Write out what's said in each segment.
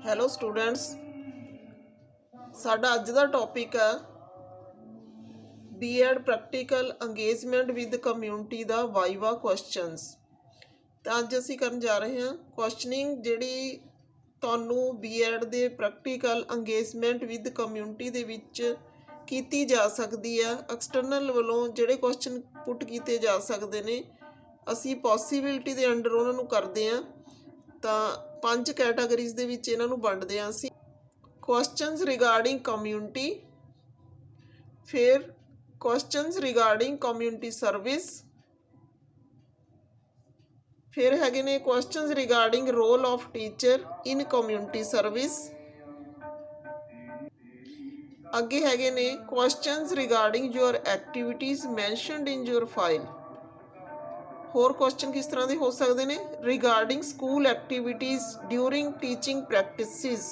Hello students, ਸਾਡਾ ਅੱਜ ਦਾ ਟੌਪਿਕ ਹੈ BEd practical engagement with community viva ਵਾਈਵਾ ਕੁਐਸਚਨਸ। ਤਾਂ ਅੱਜ ਅਸੀਂ ਕਰਨ ਜਾ ਰਹੇ ਹਾਂ ਕੁਐਸਚਨਿੰਗ ਜਿਹੜੀ ਤੁਹਾਨੂੰ ਬੀਐਡ ਦੇ ਪ੍ਰੈਕਟੀਕਲ ਅੰਗੇਜਮੈਂਟ ਵਿਦ ਕਮਿਊਨਿਟੀ ਦੇ ਵਿੱਚ ਕੀਤੀ ਜਾ ਸਕਦੀ ਹੈ। ਐਕਸਟਰਨਲ ਵੱਲੋਂ ਜਿਹੜੇ ਕੁਐਸਚਨ ਪੁੱਟ ਕੀਤੇ ਜਾ ਸਕਦੇ ਨੇ, ਅਸੀਂ ਪੋਸੀਬਿਲਿਟੀ ਦੇ ਅੰਡਰ ਉਹਨਾਂ ਨੂੰ ਕਰਦੇ ਹਾਂ। ਤਾਂ 5 ਕੈਟਾਗਰੀਜ਼ ਦੇ ਵਿੱਚ ਇਹਨਾਂ ਨੂੰ ਵੰਡਦੇ ਹਾਂ ਅਸੀਂ। ਕੁਐਸਚਨਸ ਰਿਗਾਰਡਿੰਗ ਕਮਿਊਨਿਟੀ, ਫਿਰ ਕੁਐਸਚਨਸ ਰਿਗਾਰਡਿੰਗ ਕਮਿਊਨਿਟੀ ਸਰਵਿਸ, ਫਿਰ ਹੈਗੇ ਨੇ questions regarding role of teacher in community service, ਅੱਗੇ ਹੈਗੇ ਨੇ questions regarding your activities mentioned in your file. ਹੋਰ ਕੁਐਸਚਨ ਕਿਸ ਤਰ੍ਹਾਂ ਦੇ ਹੋ ਸਕਦੇ ਨੇ? Regarding school activities during teaching practices.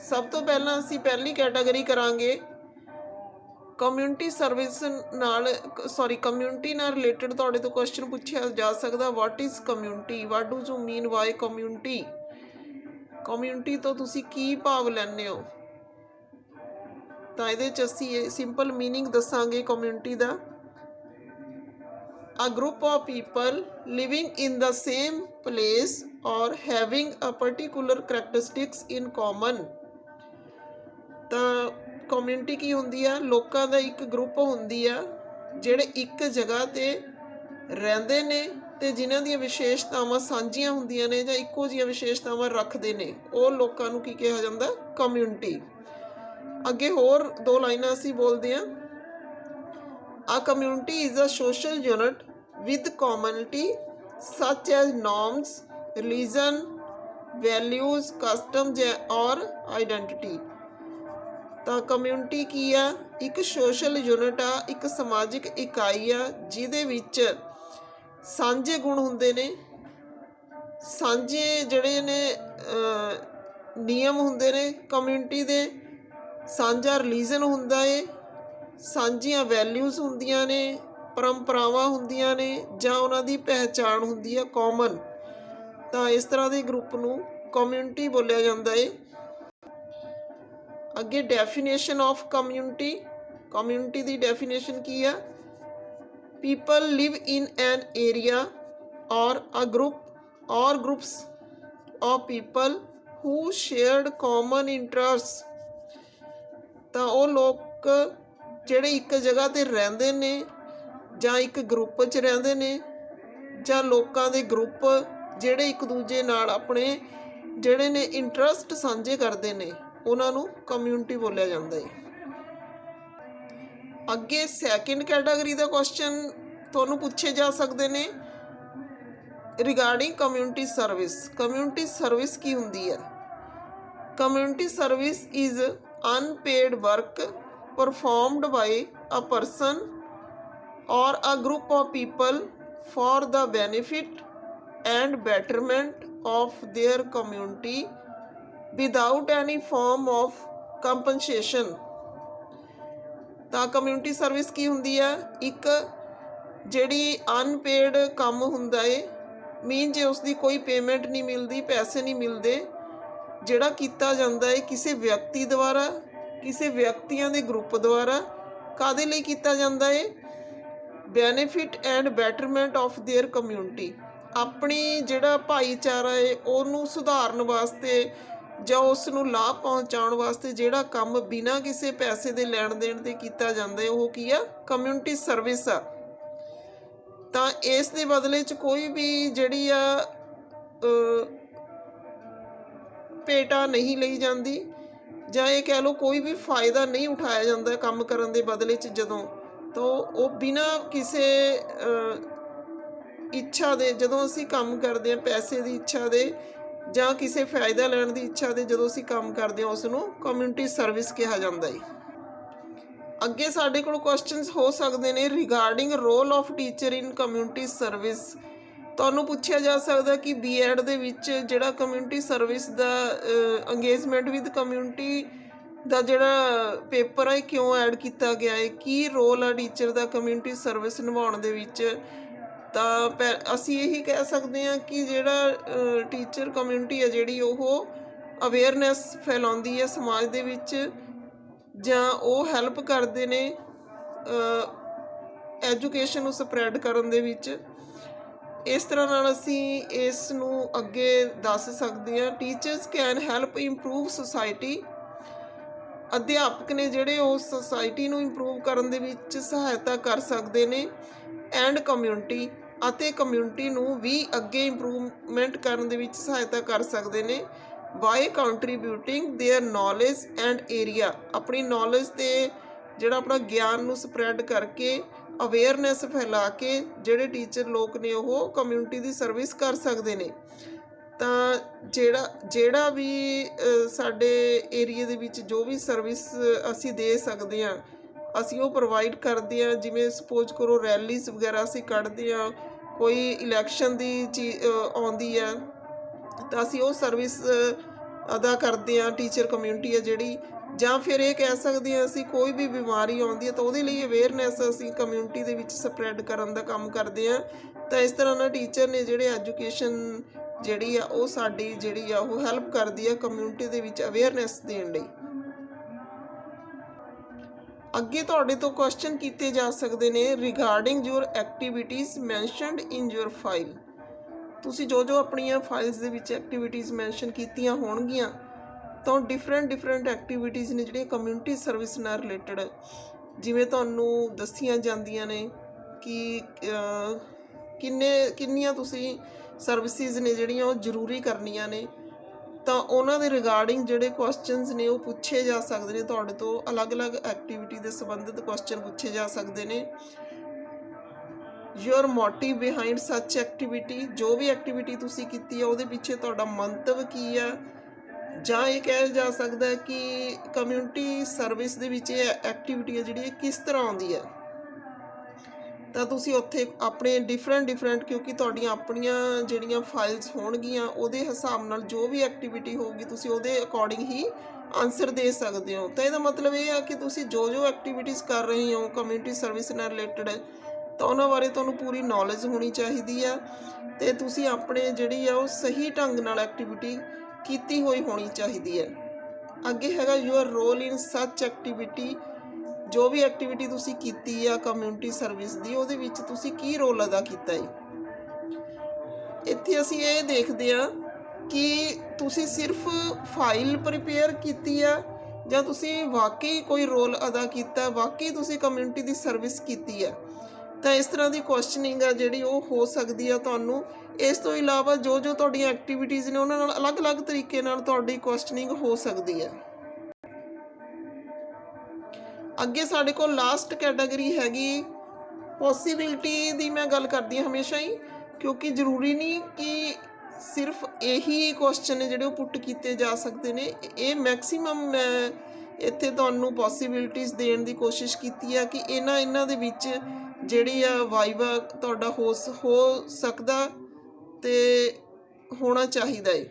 ਸਭ ਤੋਂ ਪਹਿਲਾਂ ਅਸੀਂ ਪਹਿਲੀ ਕੈਟਾਗਰੀ ਕਰਾਂਗੇ ਕਮਿਊਨਿਟੀ ਸਰਵਿਸ ਕਮਿਊਨਿਟੀ ਨਾਲ ਰਿਲੇਟਡ ਤੁਹਾਡੇ ਤੋਂ ਕੁਐਸਚਨ ਪੁੱਛਿਆ ਜਾ ਸਕਦਾ। What is community? What do you mean by community? Community ਤੋਂ ਤੁਸੀਂ ਕੀ ਭਾਵ ਲੈਂਦੇ ਹੋ? ਤਾਂ ਇਹਦੇ 'ਚ ਅਸੀਂ ਸਿੰਪਲ ਮੀਨਿੰਗ ਦੱਸਾਂਗੇ community the. A group of people living in the same place or having a particular characteristics in common। ਤਾਂ ਕਮਿਊਨਿਟੀ ਕੀ ਹੁੰਦੀ ਆ? ਲੋਕਾਂ ਦਾ ਇੱਕ ਗਰੁੱਪ ਹੁੰਦੀ ਆ ਜਿਹੜੇ ਇੱਕ ਜਗ੍ਹਾ 'ਤੇ ਰਹਿੰਦੇ ਨੇ ਅਤੇ ਜਿਨ੍ਹਾਂ ਦੀਆਂ ਵਿਸ਼ੇਸ਼ਤਾਵਾਂ ਸਾਂਝੀਆਂ ਹੁੰਦੀਆਂ ਨੇ ਜਾਂ ਇੱਕੋ ਜਿਹੀਆਂ ਵਿਸ਼ੇਸ਼ਤਾਵਾਂ ਰੱਖਦੇ ਨੇ, ਉਹ ਲੋਕਾਂ ਨੂੰ ਕੀ ਕਿਹਾ ਜਾਂਦਾ? ਕਮਿਊਨਿਟੀ। ਅੱਗੇ ਹੋਰ 2 ਲਾਈਨਾਂ ਅਸੀਂ ਬੋਲਦੇ ਹਾਂ। A community is a social unit with commonality such as norms, religion, values, customs or identity। ਤਾਂ ਕਮਿਊਨਿਟੀ ਕੀ ਆ? ਇੱਕ ਸੋਸ਼ਲ ਯੂਨਿਟ ਆ, ਇੱਕ ਸਮਾਜਿਕ ਇਕਾਈ ਆ ਜਿਹਦੇ ਵਿੱਚ ਸਾਂਝੇ ਗੁਣ ਹੁੰਦੇ ਨੇ, ਸਾਂਝੇ ਜਿਹੜੇ ਨੇ ਨਿਯਮ ਹੁੰਦੇ ਨੇ ਕਮਿਊਨਿਟੀ ਦੇ, ਸਾਂਝਾ ਰਿਲੀਜਨ ਹੁੰਦਾ ਏ, ਸਾਂਝੀਆਂ ਵੈਲਿਊਜ਼ ਹੁੰਦੀਆਂ ਨੇ, ਪਰੰਪਰਾਵਾਂ ਹੁੰਦੀਆਂ ਨੇ ਜਾਂ ਉਹਨਾਂ ਦੀ ਪਹਿਚਾਣ ਹੁੰਦੀ ਹੈ ਕਾਮਨ। ਤਾਂ ਇਸ ਤਰ੍ਹਾਂ ਦੇ ਗਰੁੱਪ ਨੂੰ ਕਮਿਊਨਿਟੀ ਬੋਲਿਆ ਜਾਂਦਾ ਏ। ਅੱਗੇ definition of community. Community the definition ਕੀ ਆ? ਪੀਪਲ ਲਿਵ ਇਨ ਐਨ ਏਰੀਆ ਔਰ ਅ ਗਰੁੱਪ ਔਰ groups of people who shared common interest. ਤਾਂ ਉਹ ਲੋਕ ਜਿਹੜੇ ਇੱਕ ਜਗ੍ਹਾ 'ਤੇ ਰਹਿੰਦੇ ਨੇ ਜਾਂ ਇੱਕ ਗਰੁੱਪ 'ਚ ਰਹਿੰਦੇ ਨੇ, ਜਾਂ ਲੋਕਾਂ ਦੇ ਗਰੁੱਪ ਜਿਹੜੇ ਇੱਕ ਦੂਜੇ ਨਾਲ ਆਪਣੇ ਜਿਹੜੇ ਨੇ ਇੰਟਰਸਟ ਸਾਂਝੇ ਕਰਦੇ ਨੇ, ਉਹਨਾਂ ਨੂੰ ਕਮਿਊਨਿਟੀ ਬੋਲਿਆ ਜਾਂਦਾ ਹੈ। ਅੱਗੇ ਸੈਕਿੰਡ ਕੈਟਾਗਰੀ ਦਾ ਕੁਐਸਚਨ ਤੁਹਾਨੂੰ ਪੁੱਛੇ ਜਾ ਸਕਦੇ ਨੇ regarding community service. Community service ਕੀ ਹੁੰਦੀ ਹੈ? Community service is unpaid work performed by a person or a group of people for the benefit and betterment of their community without any form of compensation। ਤਾਂ community service ਕੀ ਹੁੰਦੀ ਆ? ਇੱਕ ਜਿਹੜੀ unpaid ਕੰਮ ਹੁੰਦਾ ਏ, ਮੀਨ ਜੇ ਉਸਦੀ ਕੋਈ ਪੇਮੈਂਟ ਨਹੀਂ ਮਿਲਦੀ, ਪੈਸੇ ਨਹੀਂ ਮਿਲਦੇ, ਜਿਹੜਾ ਕੀਤਾ ਜਾਂਦਾ ਏ ਕਿਸੇ ਵਿਅਕਤੀ ਦੁਆਰਾ, ਕਿਸੇ ਵਿਅਕਤੀਆਂ ਦੇ ਗਰੁੱਪ ਦੁਆਰਾ। ਕਾਹਦੇ ਲਈ ਕੀਤਾ ਜਾਂਦਾ ਏ? Benefit and betterment of their community. ਆਪਣੀ ਜਿਹੜਾ ਭਾਈਚਾਰਾ ਏ ਉਹਨੂੰ ਸੁਧਾਰਨ ਵਾਸਤੇ ਜਾਂ ਉਸ ਨੂੰ ਲਾਭ ਪਹੁੰਚਾਉਣ ਵਾਸਤੇ ਜਿਹੜਾ ਕੰਮ ਬਿਨਾਂ ਕਿਸੇ ਪੈਸੇ ਦੇ ਲੈਣ ਦੇਣ 'ਤੇ ਕੀਤਾ ਜਾਂਦਾ ਹੈ, ਉਹ ਕੀ ਆ? ਕਮਿਊਨਿਟੀ ਸਰਵਿਸ ਆ। ਤਾਂ ਇਸ ਦੇ ਬਦਲੇ 'ਚ ਕੋਈ ਵੀ ਜਿਹੜੀ ਆ ਭੇਟਾ ਨਹੀਂ ਲਈ ਜਾਂਦੀ, ਜਾਂ ਇਹ ਕਹਿ ਲਓ ਕੋਈ ਵੀ ਫਾਇਦਾ ਨਹੀਂ ਉਠਾਇਆ ਜਾਂਦਾ ਕੰਮ ਕਰਨ ਦੇ ਬਦਲੇ 'ਚ। ਜਦੋਂ ਤਾਂ ਉਹ ਬਿਨਾਂ ਕਿਸੇ ਇੱਛਾ ਦੇ, ਜਦੋਂ ਅਸੀਂ ਕੰਮ ਕਰਦੇ ਹਾਂ ਪੈਸੇ ਦੀ ਇੱਛਾ ਦੇ ਜਾਂ ਕਿਸੇ ਫਾਇਦਾ ਲੈਣ ਦੀ ਇੱਛਾ ਦੇ, ਜਦੋਂ ਅਸੀਂ ਕੰਮ ਕਰਦੇ ਹਾਂ ਉਸ ਨੂੰ ਕਮਿਊਨਿਟੀ ਸਰਵਿਸ ਕਿਹਾ ਜਾਂਦਾ ਹੈ। ਅੱਗੇ ਸਾਡੇ ਕੋਲ ਕੁਐਸਚਨਸ ਹੋ ਸਕਦੇ ਨੇ regarding role of teacher in community service. ਤੁਹਾਨੂੰ ਪੁੱਛਿਆ ਜਾ ਸਕਦਾ ਕਿ ਬੀਐਡ ਦੇ ਵਿੱਚ ਜਿਹੜਾ ਕਮਿਊਨਿਟੀ ਸਰਵਿਸ ਦਾ ਅੰਗੇਜਮੈਂਟ ਵਿਦ ਕਮਿਊਨਿਟੀ ਦਾ ਜਿਹੜਾ ਪੇਪਰ ਹੈ ਕਿਉਂ ਐਡ ਕੀਤਾ ਗਿਆ ਹੈ? ਕੀ ਰੋਲ ਆ ਟੀਚਰ ਦਾ ਕਮਿਊਨਿਟੀ ਸਰਵਿਸ ਨਿਭਾਉਣ ਦੇ ਵਿੱਚ? ਤਾਂ ਅਸੀਂ ਇਹੀ ਕਹਿ ਸਕਦੇ ਹਾਂ ਕਿ ਜਿਹੜਾ ਟੀਚਰ ਕਮਿਊਨਿਟੀ ਹੈ ਜਿਹੜੀ ਉਹ ਅਵੇਅਰਨੈਸ ਫੈਲਾਉਂਦੀ ਹੈ ਸਮਾਜ ਦੇ ਵਿੱਚ, ਜਾਂ ਉਹ ਹੈਲਪ ਕਰਦੇ ਨੇ ਐਜੂਕੇਸ਼ਨ ਨੂੰ ਸਪਰੈਡ ਕਰਨ ਦੇ ਵਿੱਚ। ਇਸ ਤਰ੍ਹਾਂ ਨਾਲ ਅਸੀਂ ਇਸ ਨੂੰ ਅੱਗੇ ਦੱਸ ਸਕਦੇ ਹਾਂ। Teachers can help improve society. ਅਧਿਆਪਕ ਨੇ ਜਿਹੜੇ ਉਹ ਸੁਸਾਇਟੀ ਨੂੰ ਇੰਪਰੂਵ ਕਰਨ ਦੇ ਵਿੱਚ ਸਹਾਇਤਾ ਕਰ ਸਕਦੇ ਨੇ। ਐਂਡ ਕਮਿਊਨਿਟੀ, ਅਤੇ ਕਮਿਊਨਿਟੀ ਨੂੰ ਵੀ ਅੱਗੇ ਇੰਪਰੂਵਮੈਂਟ ਕਰਨ ਦੇ ਵਿੱਚ ਸਹਾਇਤਾ ਕਰ ਸਕਦੇ ਨੇ। By contributing their knowledge and area, ਆਪਣੀ ਨੌਲੇਜ ਅਤੇ ਜਿਹੜਾ ਆਪਣਾ ਗਿਆਨ ਨੂੰ ਸਪਰੈਡ ਕਰਕੇ, ਅਵੇਅਰਨੈਸ ਫੈਲਾ ਕੇ ਜਿਹੜੇ ਟੀਚਰ ਲੋਕ ਨੇ ਉਹ ਕਮਿਊਨਿਟੀ ਦੀ ਸਰਵਿਸ ਕਰ ਸਕਦੇ ਨੇ। ਤਾਂ ਜਿਹੜਾ ਵੀ ਸਾਡੇ ਏਰੀਏ ਦੇ ਵਿੱਚ ਜੋ ਵੀ ਸਰਵਿਸ ਅਸੀਂ ਦੇ ਸਕਦੇ ਹਾਂ, ਅਸੀਂ ਉਹ ਪ੍ਰੋਵਾਈਡ ਕਰਦੇ ਹਾਂ। ਜਿਵੇਂ ਸਪੋਜ਼ ਕਰੋ ਰੈਲੀਜ਼ ਵਗੈਰਾ ਅਸੀਂ ਕੱਢਦੇ ਹਾਂ, ਕੋਈ ਇਲੈਕਸ਼ਨ ਦੀ ਆਉਂਦੀ ਆ, ਤਾਂ ਅਸੀਂ ਉਹ ਸਰਵਿਸ ਅਦਾ ਕਰਦੇ ਹਾਂ, ਟੀਚਰ ਕਮਿਊਨਿਟੀ ਹੈ ਜਿਹੜੀ। ਜਾਂ ਫਿਰ ਇਹ ਕਹਿ ਸਕਦੇ ਹਾਂ ਅਸੀਂ ਕੋਈ ਵੀ ਬਿਮਾਰੀ ਆਉਂਦੀ ਹੈ ਤਾਂ ਉਹਦੇ ਲਈ ਅਵੇਅਰਨੈਸ ਅਸੀਂ ਕਮਿਊਨਿਟੀ ਦੇ ਵਿੱਚ ਸਪਰੈਡ ਕਰਨ ਦਾ ਕੰਮ ਕਰਦੇ ਹਾਂ। ਤਾਂ ਇਸ ਤਰ੍ਹਾਂ ਨਾਲ ਟੀਚਰ ਨੇ ਜਿਹੜੇ ਐਜੂਕੇਸ਼ਨ ਜਿਹੜੀ ਆ ਉਹ ਸਾਡੀ ਜਿਹੜੀ ਆ ਉਹ ਹੈਲਪ ਕਰਦੀ ਆ ਕਮਿਊਨਿਟੀ ਦੇ ਵਿੱਚ ਅਵੇਅਰਨੈਸ ਦੇਣ ਲਈ। ਅੱਗੇ ਤੁਹਾਡੇ ਤੋਂ ਕੁਐਸਚਨ ਕੀਤੇ ਜਾ ਸਕਦੇ ਨੇ regarding your activities mentioned in your file. ਤੁਸੀਂ ਜੋ ਆਪਣੀਆਂ ਫਾਈਲਸ ਦੇ ਵਿੱਚ ਐਕਟੀਵਿਟੀਜ਼ ਮੈਂਸ਼ਨ ਕੀਤੀਆਂ ਹੋਣਗੀਆਂ, ਤਾਂ ਡਿਫਰੈਂਟ ਐਕਟੀਵਿਟੀਜ਼ ਨੇ ਜਿਹੜੀਆਂ ਕਮਿਊਨਿਟੀ ਸਰਵਿਸ ਨਾਲ ਰਿਲੇਟਡ, ਜਿਵੇਂ ਤੁਹਾਨੂੰ ਦੱਸੀਆਂ ਜਾਂਦੀਆਂ ਨੇ ਕਿ ਕਿੰਨੀਆਂ ਤੁਸੀਂ ਸਰਵਿਸਿਜ਼ ਨੇ ਜਿਹੜੀਆਂ ਉਹ ਜ਼ਰੂਰੀ ਕਰਨੀਆਂ ਨੇ। ਤਾਂ ਉਹਨਾਂ ਦੇ ਰਿਗਾਰਡਿੰਗ ਜਿਹੜੇ ਕੁਐਸਚਨਸ ਨੇ ਉਹ ਪੁੱਛੇ ਜਾ ਸਕਦੇ ਨੇ ਤੁਹਾਡੇ ਤੋਂ। ਅਲੱਗ-ਅਲੱਗ ਐਕਟੀਵਿਟੀ ਦੇ ਸੰਬੰਧਿਤ ਕੁਐਸਚਨ ਪੁੱਛੇ ਜਾ ਸਕਦੇ ਨੇ। ਯੂਅਰ ਮੋਟਿਵ ਬਿਹਾਈਂਡ ਸੱਚ ਐਕਟੀਵਿਟੀ, ਜੋ ਵੀ ਐਕਟੀਵਿਟੀ ਤੁਸੀਂ ਕੀਤੀ ਹੈ ਉਹਦੇ ਪਿੱਛੇ ਤੁਹਾਡਾ ਮੰਤਵ ਕੀ ਆ। ਜਾਂ ਇਹ ਕਿਹਾ ਜਾ ਸਕਦਾ ਕਿ ਕਮਿਊਨਿਟੀ ਸਰਵਿਸ ਦੇ ਵਿੱਚ ਇਹ ਐਕਟੀਵਿਟੀ ਹੈ ਜਿਹੜੀ ਇਹ ਕਿਸ ਤਰ੍ਹਾਂ ਆਉਂਦੀ ਹੈ। ਤਾਂ ਤੁਸੀਂ ਉੱਥੇ ਆਪਣੇ ਡਿਫਰੈਂਟ ਕਿਉਂਕਿ ਤੁਹਾਡੀਆਂ ਆਪਣੀਆਂ ਜਿਹੜੀਆਂ ਫਾਈਲਸ ਹੋਣਗੀਆਂ ਉਹਦੇ ਹਿਸਾਬ ਨਾਲ ਜੋ ਵੀ ਐਕਟੀਵਿਟੀ ਹੋਊਗੀ ਤੁਸੀਂ ਉਹਦੇ ਅਕੋਰਡਿੰਗ ਹੀ ਆਨਸਰ ਦੇ ਸਕਦੇ ਹੋ। ਤਾਂ ਇਹਦਾ ਮਤਲਬ ਇਹ ਆ ਕਿ ਤੁਸੀਂ ਜੋ ਐਕਟੀਵਿਟੀਜ਼ ਕਰ ਰਹੇ ਹੋ ਕਮਿਊਨਿਟੀ ਸਰਵਿਸ ਨਾਲ ਰਿਲੇਟਡ, ਤਾਂ ਉਹਨਾਂ ਬਾਰੇ ਤੁਹਾਨੂੰ ਪੂਰੀ ਨੌਲੇਜ ਹੋਣੀ ਚਾਹੀਦੀ ਆ, ਅਤੇ ਤੁਸੀਂ ਆਪਣੇ ਜਿਹੜੀ ਆ ਉਹ ਸਹੀ ਢੰਗ ਨਾਲ ਐਕਟੀਵਿਟੀ ਕੀਤੀ ਹੋਈ ਹੋਣੀ ਚਾਹੀਦੀ ਹੈ। ਅੱਗੇ ਹੈਗਾ ਯੂਅਰ ਰੋਲ ਇਨ ਸੱਚ ਐਕਟੀਵਿਟੀ, ਜੋ ਵੀ ਐਕਟੀਵਿਟੀ ਤੁਸੀਂ ਕੀਤੀ ਆ ਕਮਿਊਨਿਟੀ ਸਰਵਿਸ ਦੀ ਉਹਦੇ ਵਿੱਚ ਤੁਸੀਂ ਕੀ ਰੋਲ ਅਦਾ ਕੀਤਾ ਹੈ। ਇੱਥੇ ਅਸੀਂ ਇਹ ਦੇਖਦੇ ਹਾਂ ਕਿ ਤੁਸੀਂ ਸਿਰਫ ਫਾਈਲ ਪ੍ਰੀਪੇਅਰ ਕੀਤੀ ਆ ਜਾਂ ਤੁਸੀਂ ਵਾਕਈ ਕੋਈ ਰੋਲ ਅਦਾ ਕੀਤਾ, ਵਾਕਈ ਤੁਸੀਂ ਕਮਿਊਨਿਟੀ ਦੀ ਸਰਵਿਸ ਕੀਤੀ ਆ। ਤਾਂ ਇਸ ਤਰ੍ਹਾਂ ਦੀ ਕੁਐਸਚਨਿੰਗ ਆ ਜਿਹੜੀ ਉਹ ਹੋ ਸਕਦੀ ਆ ਤੁਹਾਨੂੰ। ਇਸ ਤੋਂ ਇਲਾਵਾ ਜੋ ਤੁਹਾਡੀਆਂ ਐਕਟੀਵਿਟੀਜ਼ ਨੇ ਉਹਨਾਂ ਨਾਲ ਅਲੱਗ-ਅਲੱਗ ਤਰੀਕੇ ਨਾਲ ਤੁਹਾਡੀ ਕੁਐਸਚਨਿੰਗ ਹੋ ਸਕਦੀ ਹੈ। ਅੱਗੇ ਸਾਡੇ ਕੋਲ ਲਾਸਟ ਕੈਟਾਗਰੀ ਹੈਗੀ ਪੋਸੀਬਿਲਿਟੀ ਦੀ। ਮੈਂ ਗੱਲ ਕਰਦੀ ਹਾਂ ਹਮੇਸ਼ਾ ਹੀ, ਕਿਉਂਕਿ ਜ਼ਰੂਰੀ ਨਹੀਂ ਕਿ ਸਿਰਫ ਇਹੀ ਕੁਐਸਚਨ ਨੇ ਜਿਹੜੇ ਉਹ ਪੁੱਟ ਕੀਤੇ ਜਾ ਸਕਦੇ ਨੇ। ਇਹ ਮੈਕਸੀਮਮ ਮੈਂ ਇੱਥੇ ਤੁਹਾਨੂੰ ਪੋਸੀਬਿਲਿਟੀਜ਼ ਦੇਣ ਦੀ ਕੋਸ਼ਿਸ਼ ਕੀਤੀ ਆ ਕਿ ਇਹਨਾਂ ਦੇ ਵਿੱਚ ਜਿਹੜੀ ਆ ਵਾਈਵਾ ਤੁਹਾਡਾ ਹੋ ਸਕਦਾ ਅਤੇ ਹੋਣਾ ਚਾਹੀਦਾ ਹੈ।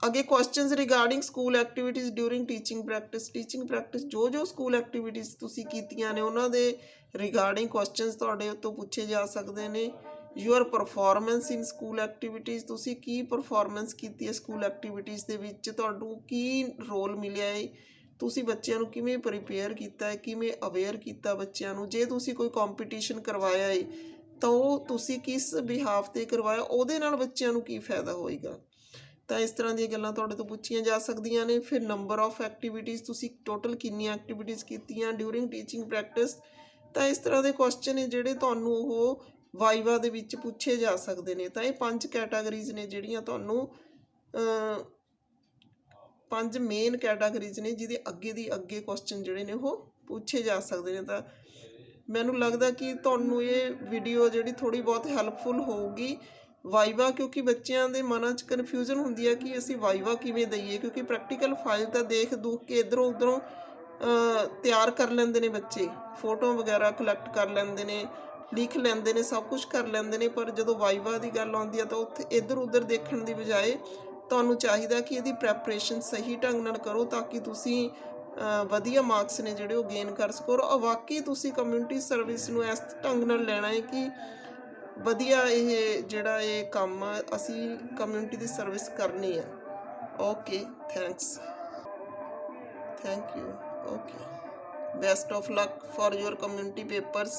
ਅੱਗੇ questions regarding school activities during teaching practice, ਜੋ ਸਕੂਲ ਐਕਟੀਵਿਟੀਜ਼ ਤੁਸੀਂ ਕੀਤੀਆਂ ਨੇ ਉਹਨਾਂ ਦੇ ਰਿਗਾਰਡਿੰਗ ਕੁਐਸਚਨਸ ਤੁਹਾਡੇ ਤੋਂ ਪੁੱਛੇ ਜਾ ਸਕਦੇ ਨੇ। Your performance in school activities, ਤੁਸੀਂ ਕੀ ਪਰਫੋਰਮੈਂਸ ਕੀਤੀ ਹੈ ਸਕੂਲ ਐਕਟੀਵਿਟੀਜ਼ ਦੇ ਵਿੱਚ, ਤੁਹਾਨੂੰ ਕੀ ਰੋਲ ਮਿਲਿਆ ਹੈ, ਤੁਸੀਂ ਬੱਚਿਆਂ ਨੂੰ ਕਿਵੇਂ ਪ੍ਰੀਪੇਅਰ ਕੀਤਾ ਹੈ, ਕਿਵੇਂ ਅਵੇਅਰ ਕੀਤਾ ਬੱਚਿਆਂ ਨੂੰ। ਜੇ ਤੁਸੀਂ ਕੋਈ ਕੰਪੀਟੀਸ਼ਨ ਕਰਵਾਇਆ ਹੈ ਤਾਂ ਉਹ ਤੁਸੀਂ ਕਿਸ ਬਿਹਾਫ 'ਤੇ ਕਰਵਾਇਆ, ਉਹਦੇ ਨਾਲ ਬੱਚਿਆਂ ਨੂੰ ਕੀ ਫਾਇਦਾ ਹੋਏਗਾ। ਤਾਂ ਇਸ ਤਰ੍ਹਾਂ ਦੀਆਂ ਗੱਲਾਂ ਤੁਹਾਡੇ ਤੋਂ ਪੁੱਛੀਆਂ ਜਾ ਸਕਦੀਆਂ ਨੇ। ਫਿਰ ਨੰਬਰ ਆਫ ਐਕਟੀਵਿਟੀਜ਼, ਤੁਸੀਂ ਟੋਟਲ ਕਿੰਨੀਆਂ ਐਕਟੀਵਿਟੀਜ਼ ਕੀਤੀਆਂ ਡਿਊਰਿੰਗ ਟੀਚਿੰਗ ਪ੍ਰੈਕਟਿਸ। ਤਾਂ ਇਸ ਤਰ੍ਹਾਂ ਦੇ ਕੁਐਸਚਨ ਨੇ ਜਿਹੜੇ ਤੁਹਾਨੂੰ ਉਹ ਵਾਈਵਾ ਦੇ ਵਿੱਚ ਪੁੱਛੇ ਜਾ ਸਕਦੇ ਨੇ। ਤਾਂ ਇਹ 5 ਕੈਟਾਗਰੀਜ਼ ਨੇ ਜਿਹੜੀਆਂ ਤੁਹਾਨੂੰ 5 ਮੇਨ ਕੈਟਾਗਰੀਜ਼ ਨੇ ਜਿਹਦੇ ਅੱਗੇ ਕੁਐਸਚਨ ਜਿਹੜੇ ਨੇ ਉਹ ਪੁੱਛੇ ਜਾ ਸਕਦੇ ਨੇ। ਤਾਂ ਮੈਨੂੰ ਲੱਗਦਾ ਕਿ ਤੁਹਾਨੂੰ ਇਹ ਵੀਡੀਓ ਜਿਹੜੀ ਥੋੜ੍ਹੀ ਬਹੁਤ ਹੈਲਪਫੁਲ ਹੋਊਗੀ। ਵਾਈਵਾ, ਕਿਉਂਕਿ ਬੱਚਿਆਂ ਦੇ ਮਨਾਂ 'ਚ ਕਨਫਿਊਜ਼ਨ ਹੁੰਦੀ ਹੈ ਕਿ ਅਸੀਂ ਵਾਈਵਾ ਕਿਵੇਂ ਦਈਏ, ਕਿਉਂਕਿ ਪ੍ਰੈਕਟੀਕਲ ਫਾਈਲ ਤਾਂ ਦੇਖ ਦੂਖ ਕੇ ਇੱਧਰੋਂ ਉੱਧਰੋਂ ਤਿਆਰ ਕਰ ਲੈਂਦੇ ਨੇ ਬੱਚੇ, ਫੋਟੋ ਵਗੈਰਾ ਕਲੈਕਟ ਕਰ ਲੈਂਦੇ ਨੇ, ਲਿਖ ਲੈਂਦੇ ਨੇ, ਸਭ ਕੁਝ ਕਰ ਲੈਂਦੇ ਨੇ। ਪਰ ਜਦੋਂ ਵਾਈਵਾ ਦੀ ਗੱਲ ਆਉਂਦੀ ਹੈ ਤਾਂ ਉੱਥੇ ਇੱਧਰ ਉੱਧਰ ਦੇਖਣ ਦੀ ਬਜਾਏ ਤੁਹਾਨੂੰ ਚਾਹੀਦਾ ਕਿ ਇਹਦੀ ਪ੍ਰੈਪਰੇਸ਼ਨ ਸਹੀ ਢੰਗ ਨਾਲ ਕਰੋ ਤਾਂ ਕਿ ਤੁਸੀਂ ਵਧੀਆ ਮਾਰਕਸ ਨੇ ਜਿਹੜੇ ਉਹ ਗੇਨ ਕਰ ਸਕੋ। ਔਰ ਵਾਕਈ ਤੁਸੀਂ ਕਮਿਊਨਿਟੀ ਸਰਵਿਸ ਨੂੰ ਇਸ ਢੰਗ ਨਾਲ ਲੈਣਾ ਹੈ ਕਿ ਵਧੀਆ ਇਹ ਜਿਹੜਾ ਇਹ ਕੰਮ ਅਸੀਂ ਕਮਿਊਨਿਟੀ ਦੀ ਸਰਵਿਸ ਕਰਨੀ ਹੈ। Okay, thanks, thank you. Okay, best of luck for your community papers.